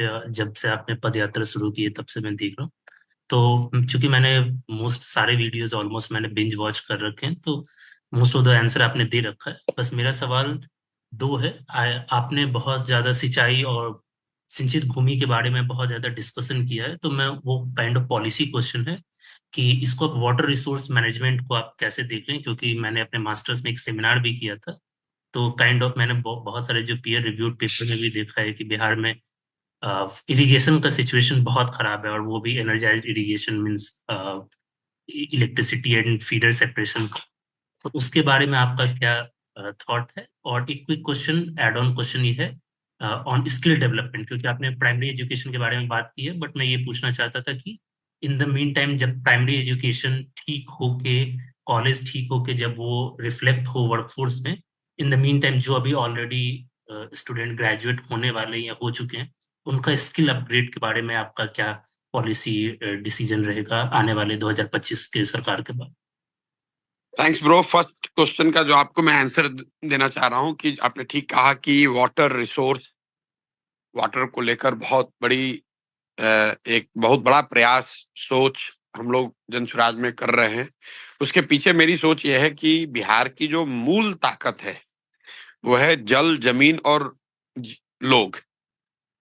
जब से आपने पद यात्रा शुरू की है तब से मैं देख रहा हूँ। तो चूंकि मैंने मोस्ट सारे वीडियोस ऑलमोस्ट मैंने बिंज वॉच कर रखे हैं, तो मोस्ट ऑफ द आंसर आपने दे रखा है। बस मेरा सवाल दो है। आपने बहुत ज्यादा सिंचाई और सिंचित भूमि के बारे में बहुत ज्यादा डिस्कशन किया है, तो मैं वो काइंड ऑफ पॉलिसी क्वेश्चन है कि इसको आप वाटर रिसोर्स मैनेजमेंट को आप कैसे देख रहे हैं, क्योंकि मैंने अपने मास्टर्स में एक सेमिनार भी किया था। तो काइंड ऑफ मैंने बहुत सारे जो पीयर रिव्यूड पेपर में भी देखा है कि बिहार में इरिगेशन का सिचुएशन बहुत खराब है, और वो भी energize irrigation means electricity and feeder separation. तो उसके बारे में आपका क्या थॉट है? और एक quick question, add on question ये है ऑन स्किल डेवलपमेंट, क्योंकि आपने प्राइमरी एजुकेशन के बारे में बात की है, बट मैं ये पूछना चाहता था कि इन द मीन टाइम जब प्राइमरी एजुकेशन ठीक होके, कॉलेज ठीक होके, जब वो रिफ्लेक्ट हो वर्कफोर्स में, इन द मीन टाइम जो अभी ऑलरेडी स्टूडेंट ग्रेजुएट होने वाले या हो चुके हैं, उनका स्किल अपग्रेड के बारे में आपका क्या पॉलिसी डिसीजन रहेगा आने वाले 2025 के सरकार के बाद? Thanks bro. फर्स्ट क्वेश्चन का जो आपको मैं आंसर देना चाह रहा हूँ कि आपने ठीक कहा कि वाटर रिसोर्स, वाटर को लेकर बहुत बड़ी एक बहुत बड़ा प्रयास, सोच हम लोग जनसुराज में कर रहे हैं। उसके पीछे मेरी सोच यह है कि बिहार की जो मूल ताकत है वो है जल, जमीन और लोग।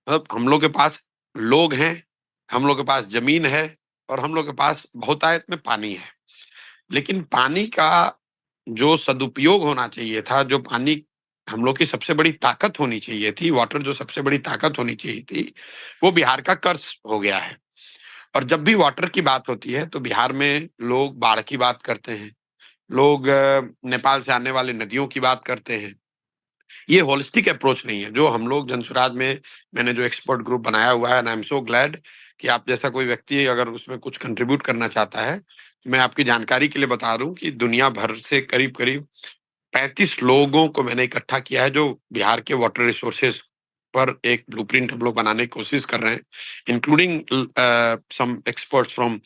मतलब हम लोग के पास लोग हैं, हम लोग के पास जमीन है, और हम लोग के पास बहुतायत में पानी है। लेकिन पानी का जो सदुपयोग होना चाहिए था, जो पानी हम लोग की सबसे बड़ी ताकत होनी चाहिए थी, वाटर जो सबसे बड़ी ताकत होनी चाहिए थी, वो बिहार का कर्ज हो गया है। और जब भी वाटर की बात होती है तो बिहार में लोग बाढ़ की बात करते हैं, लोग नेपाल से आने वाले नदियों की बात करते हैं। ये होलिस्टिक अप्रोच नहीं है जो हम लोग जनसुराज में, मैंने जो एक्सपर्ट ग्रुप बनाया हुआ है, and I am so glad कि आप जैसा कोई व्यक्ति अगर उसमें कुछ कंट्रीब्यूट करना चाहता है, तो मैं आपकी जानकारी के लिए बता दूं कि दुनिया भर से करीब करीब 35 लोगों को मैंने इकट्ठा किया है जो बिहार के वाटर रिसोर्सेज पर एक ब्लूप्रिंट हम लोग बनाने की कोशिश कर रहे हैं, including some experts from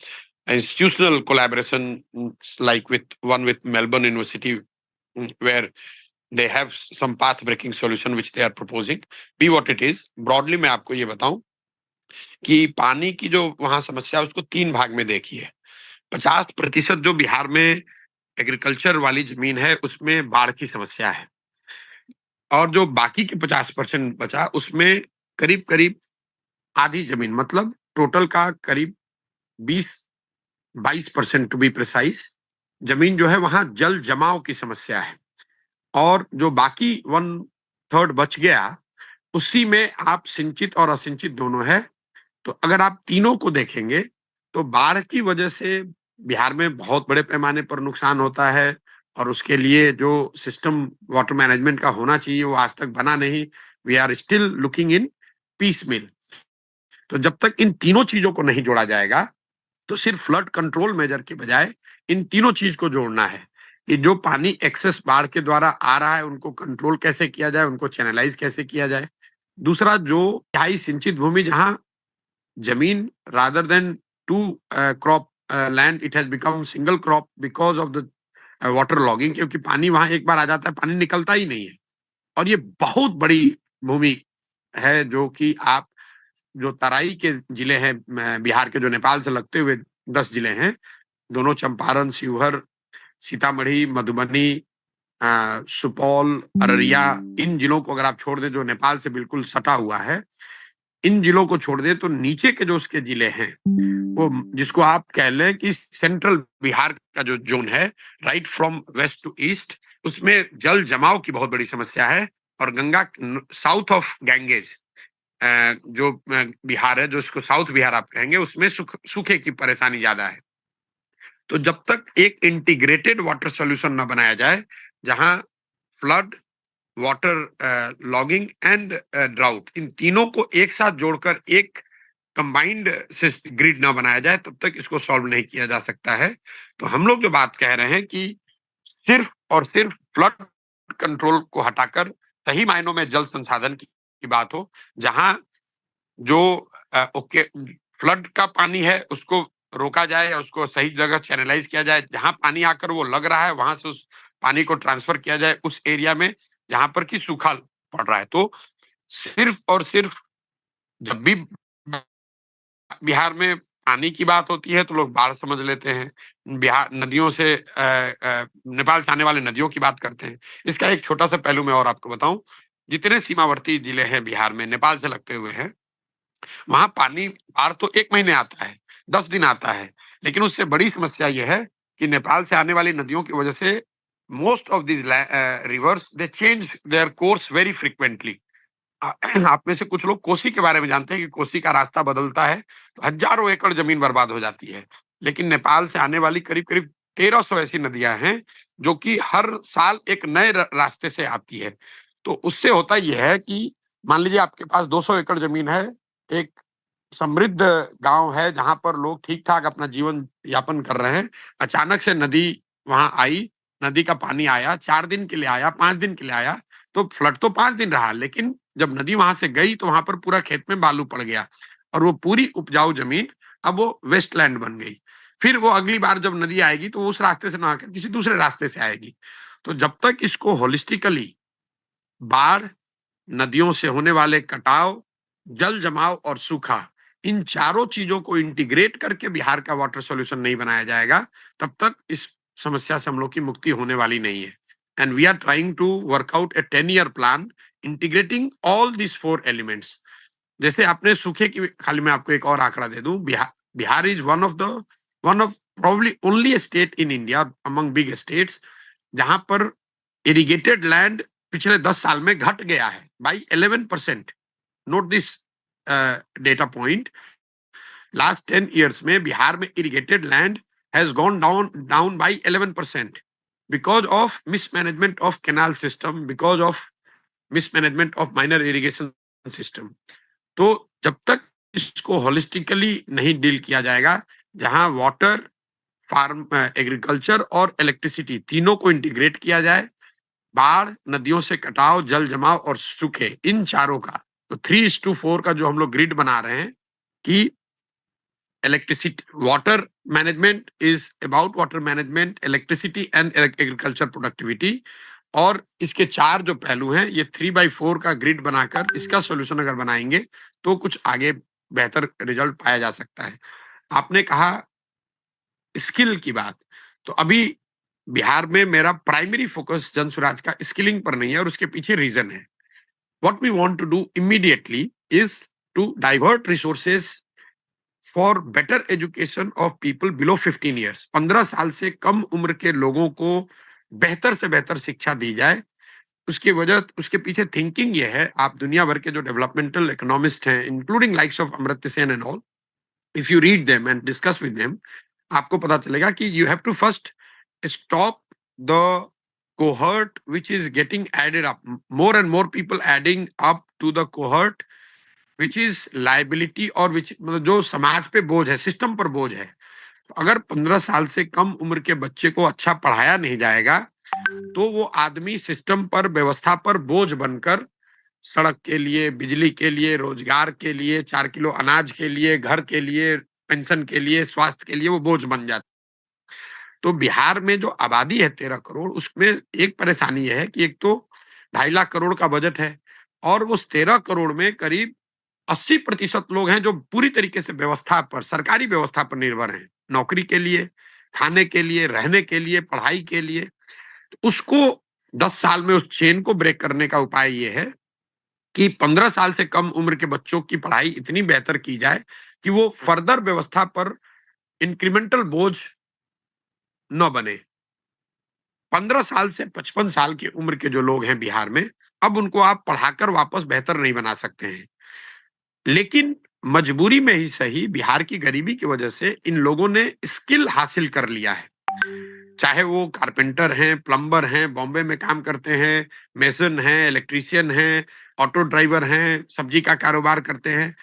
institutional collaboration, like with one with Melbourne University, where they have some path breaking solution which they are proposing. Be what it is, broadly मैं आपको ये बताऊं कि पानी की जो वहां समस्या है उसको तीन भाग में देखिए। 50% जो बिहार में एग्रीकल्चर वाली जमीन है उसमें बाढ़ की समस्या है, और जो बाकी के 50% बचा उसमें करीब करीब आधी जमीन, मतलब टोटल का करीब 20-22% टू बी प्रिसाइज जमीन जो है वहां जल जमाव की समस्या है। और जो बाकी 1/3 बच गया उसी में आप सिंचित और असिंचित दोनों है। तो अगर आप तीनों को देखेंगे तो बाढ़ की वजह से बिहार में बहुत बड़े पैमाने पर नुकसान होता है, और उसके लिए जो सिस्टम वाटर मैनेजमेंट का होना चाहिए वो आज तक बना नहीं। We are still looking in peace mill. तो जब तक इन तीनों चीजों को नहीं जोड़ा जाएगा, तो सिर्फ फ्लड कंट्रोल मेजर के बजाय इन तीनों चीज को जोड़ना है कि जो पानी एक्सेस बाढ़ के द्वारा आ रहा है उनको कंट्रोल कैसे किया जाए, उनको चैनलाइज कैसे किया जाए। दूसरा, जो तिहाई सिंचित भूमि जहां जमीन rather than two crop land, it has become single crop because of the water logging, क्योंकि पानी वहां एक बार आ जाता है पानी निकलता ही नहीं है। और ये बहुत बड़ी भूमि है जो कि आप जो तराई के जिले हैं बिहार के, जो नेपाल से लगते हुए 10 जिले हैं, दोनों चंपारण, शिवहर, सीतामढ़ी, मधुबनी, सुपौल, अररिया, इन जिलों को अगर आप छोड़ दें जो नेपाल से बिल्कुल सटा हुआ है, इन जिलों को छोड़ दें तो नीचे के जो उसके जिले हैं, वो जिसको आप कह लें कि सेंट्रल बिहार का जो जोन है, right from west to east, उसमें जल जमाव की बहुत बड़ी समस्या है। और गंगा साउथ ऑफ गैंगेज जो बिहार है, जो इसको साउथ बिहार आप कहेंगे, उसमें सूखे की परेशानी ज्यादा है। तो जब तक एक इंटीग्रेटेड वाटर सॉल्यूशन न बनाया जाए जहां flood, water logging and drought, इन तीनों को एक साथ जोड़कर एक कंबाइंड ग्रिड ना बनाया जाए, तब तक इसको सॉल्व नहीं किया जा सकता है। तो हम लोग जो बात कह रहे हैं कि सिर्फ और सिर्फ फ्लड कंट्रोल को हटाकर सही मायनों में जल संसाधन की बात हो, जहां जो ओके फ्लड का पानी है उसको रोका जाए, उसको सही जगह चैनलाइज किया जाए, जहां पानी आकर वो लग रहा है वहां से उस पानी को ट्रांसफर किया जाए उस एरिया में जहां पर कि सूखा पड़ रहा है। तो सिर्फ और सिर्फ जब भी बिहार में पानी की बात होती है तो लोग बाढ़ समझ लेते हैं। बिहार नदियों से नेपाल से आने वाले नदियों की बात करते हैं। इसका एक छोटा सा पहलू मैं और आपको बताऊं, जितने सीमावर्ती जिले हैं बिहार में नेपाल से लगते हुए हैं, वहां पानी बाढ़ तो 1 महीने आता है, 10 दिन आता है, लेकिन उससे बड़ी समस्या यह है कि नेपाल से आने वाली नदियों की वजह से most of this reverse they change their course very frequently. आप में से कुछ लोग कोसी के बारे में जानते हैं कि कोसी का रास्ता बदलता है तो हजारों एकड़ जमीन बर्बाद हो जाती है। लेकिन नेपाल से आने वाली करीब करीब 1300 ऐसी नदियां हैं जो कि हर साल एक नए रास्ते से आती है। तो उससे होता यह है कि मान लीजिए आपके पास 200 एकड़ जमीन है, एक समृद्ध गांव है जहां पर लोग ठीक ठाक अपना जीवन यापन कर रहे हैं, अचानक से नदी वहां आई, नदी का पानी आया, 4 दिन के लिए आया, 5 दिन के लिए आया, तो फ्लड तो 5 दिन रहा, लेकिन जब नदी वहां से गई तो वहां पर पूरा खेत में बालू पड़ गया और वो पूरी उपजाऊ जमीन अब वो वेस्टलैंड बन गई। फिर वो अगली बार जब नदी आएगी तो उस रास्ते से ना आकर किसी दूसरे रास्ते से आएगी। तो जब तक इसको होलिस्टिकली बाढ़, नदियों से होने वाले कटाव, जल जमाव और सूखा, इन चारों चीजों को इंटीग्रेट करके बिहार का वाटर सॉल्यूशन नहीं बनाया जाएगा, तब तक इस समस्या से हम लोग की मुक्ति होने वाली नहीं है। And we are trying to work out a 10 year plan integrating all this 4 elements. जैसे आपने सूखे की, खाली मैं आपको एक और आंकड़ा दे दूं, Bihar is one of probably only state in India among big states जहां पर इरिगेटेड लैंड पिछले 10 साल में घट गया है by 11%। Note this data point, last 10 years में बिहार में irrigated land has gone down by 11% because of mismanagement of canal system, because of mismanagement of minor irrigation system। तो जब तक इसको होलिस्टिकली नहीं डील किया जाएगा, जहां वाटर, फार्म, एग्रीकल्चर और इलेक्ट्रिसिटी तीनों को इंटीग्रेट किया जाए, बाढ़, नदियों से कटाव, जल जमाव और सूखे, इन चारों का, तो 3:4 का जो हम लोग ग्रिड बना रहे हैं कि electricity, water management is about water management, electricity and agriculture productivity, और इसके 4 जो पहलू हैं, ये 3/4 का ग्रिड बनाकर इसका सोल्यूशन अगर बनाएंगे तो कुछ आगे बेहतर रिजल्ट पाया जा सकता है। आपने कहा स्किल की बात, तो अभी बिहार में मेरा प्राइमरी फोकस जन स्वराज का स्किलिंग पर नहीं है और उसके पीछे रीजन है। What we want to do immediately is to divert resources for better education of people below 15 years. 15 साल से कम उम्र के लोगों को बेहतर से बेहतर शिक्षा दी जाए। उसके पीछे थिंकिंग ये है, आप दुनिया भर के जो डेवलपमेंटल इकोनॉमिस्ट हैं, including likes of Amartya Sen and all, if you read them and discuss with them, आपको पता चलेगा कि you have to first stop the cohort which is getting added up, more and more people adding up to the cohort which is liability, और which मतलब जो समाज पे बोझ है, सिस्टम पर बोझ है। तो अगर 15 साल से कम उम्र के बच्चे को अच्छा पढ़ाया नहीं जाएगा तो वो आदमी सिस्टम पर, व्यवस्था पर बोझ बनकर सड़क के लिए, बिजली के लिए, रोजगार के लिए, 4 किलो अनाज के लिए, घर के लिए, पेंशन के लिए, स्वास्थ्य के लिए वो बोझ बन जाता। तो बिहार में जो आबादी है 13 करोड़, उसमें एक परेशानी यह है कि एक तो 2.5 लाख करोड़ का बजट है और उस 13 करोड़ में करीब 80% लोग हैं जो पूरी तरीके से व्यवस्था पर, सरकारी व्यवस्था पर निर्भर हैं, नौकरी के लिए, खाने के लिए, रहने के लिए, पढ़ाई के लिए। तो उसको 10 साल में उस चेन को ब्रेक करने का उपाय ये है कि 15 साल से कम उम्र के बच्चों की पढ़ाई इतनी बेहतर की जाए कि वो फर्दर व्यवस्था पर इंक्रीमेंटल बोझ न बने। 15 साल से 55 साल की उम्र के जो लोग हैं बिहार में, अब उनको आप पढ़ाकर वापस बेहतर नहीं बना सकते हैं। लेकिन मजबूरी में ही सही, बिहार की गरीबी की वजह से इन लोगों ने स्किल हासिल कर लिया है। चाहे वो कारपेंटर हैं, प्लम्बर हैं, बॉम्बे में काम करते हैं, मेसन हैं, इलेक्ट्रीशियन हैं, ऑटो ड्राइवर हैं, सब्जी का कारोबार करते हैं।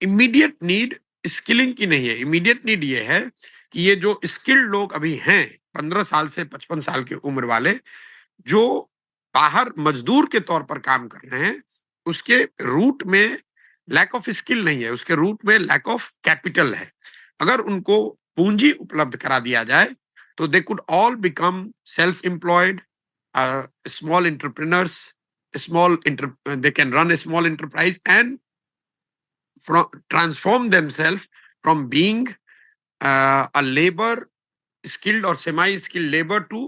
इमीडिएट नीड स्किलिंग की नहीं है, इमीडिएट नीड ये है कि ये जो स्किल्ड लोग अभी हैं 15 साल से 55 साल की उम्र वाले, जो बाहर मजदूर के तौर पर काम कर रहे हैं, उसके रूट में लैक ऑफ स्किल नहीं है, उसके रूट में लैक ऑफ कैपिटल है। अगर उनको पूंजी उपलब्ध करा दिया जाए तो they could all become self employed, transform themselves from being a labor, skilled or semi-skilled labor to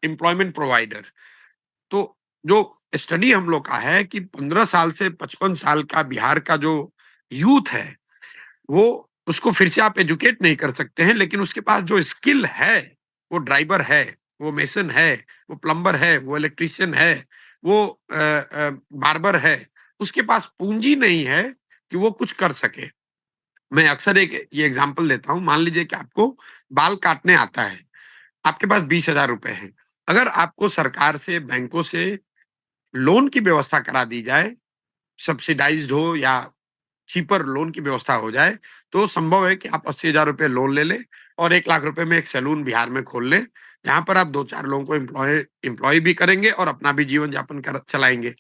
employment provider. तो जो स्टडी हम लोग का है कि 15 साल से 55 साल का बिहार का जो यूथ है, वो उसको फिर से आप एजुकेट नहीं कर सकते हैं, लेकिन उसके पास जो स्किल है, वो ड्राइवर है, वो मेसन है, वो प्लम्बर है, वो इलेक्ट्रीशियन है, वो बार्बर है, उसके पास पूंजी नहीं है कि वो कुछ कर सके। मैं अक्सर एक ये एग्जांपल देता हूँ, मान लीजिए कि आपको बाल काटने आता है, आपके पास 20,000 रुपए हैं। अगर आपको सरकार से, बैंकों से लोन की व्यवस्था करा दी जाए, सब्सिडाइज्ड हो या चीपर लोन की व्यवस्था हो जाए, तो संभव है कि आप 80,000 रुपए लोन ले लें और 1 लाख रुपए में एक सैलून बिहार में खोल लें, जहाँ पर आप 2-4 लोगों को एम्प्लॉय भी करेंगे और अपना भी जीवन यापन चलाएंगे।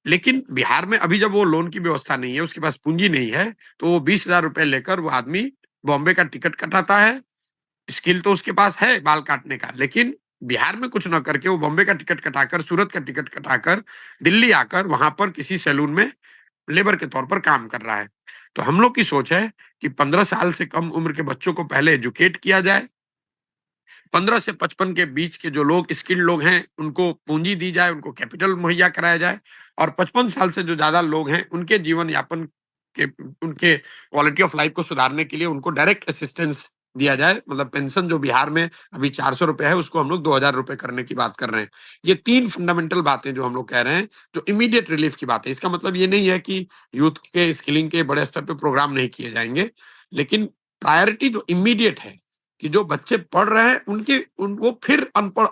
लेकिन बिहार में अभी जब वो लोन की व्यवस्था नहीं है, उसके पास पूंजी नहीं है, तो वो 20,000 रुपए लेकर वो आदमी बॉम्बे का टिकट कटाता है। स्किल तो उसके पास है बाल काटने का, लेकिन बिहार में कुछ ना करके वो बॉम्बे का टिकट कटाकर, सूरत का टिकट कटाकर दिल्ली आकर वहां पर किसी सैलून में लेबर के तौर पर काम कर रहा है। तो हम लोग की सोच है कि 15 साल से कम उम्र के बच्चों को पहले एजुकेट किया जाए, 15 से 55 के बीच के जो लोग स्किल्ड लोग हैं, उनको पूंजी दी जाए, उनको कैपिटल मुहैया कराया जाए, और 55 साल से जो ज्यादा लोग हैं, उनके जीवन यापन के, उनके क्वालिटी ऑफ लाइफ को सुधारने के लिए उनको डायरेक्ट असिस्टेंस दिया जाए। मतलब पेंशन जो बिहार में अभी 400 रुपए है, उसको हम लोग 2,000 रुपए करने की बात कर रहे हैं। ये 3 फंडामेंटल बातें जो हम लोग कह रहे हैं, जो इमीडिएट रिलीफ की बात है। इसका मतलब ये नहीं है कि यूथ के स्किलिंग के बड़े स्तर पे प्रोग्राम नहीं किए जाएंगे, लेकिन प्रायोरिटी जो इमीडिएट है कि जो बच्चे पढ़ रहे हैं, वो फिर अनपढ़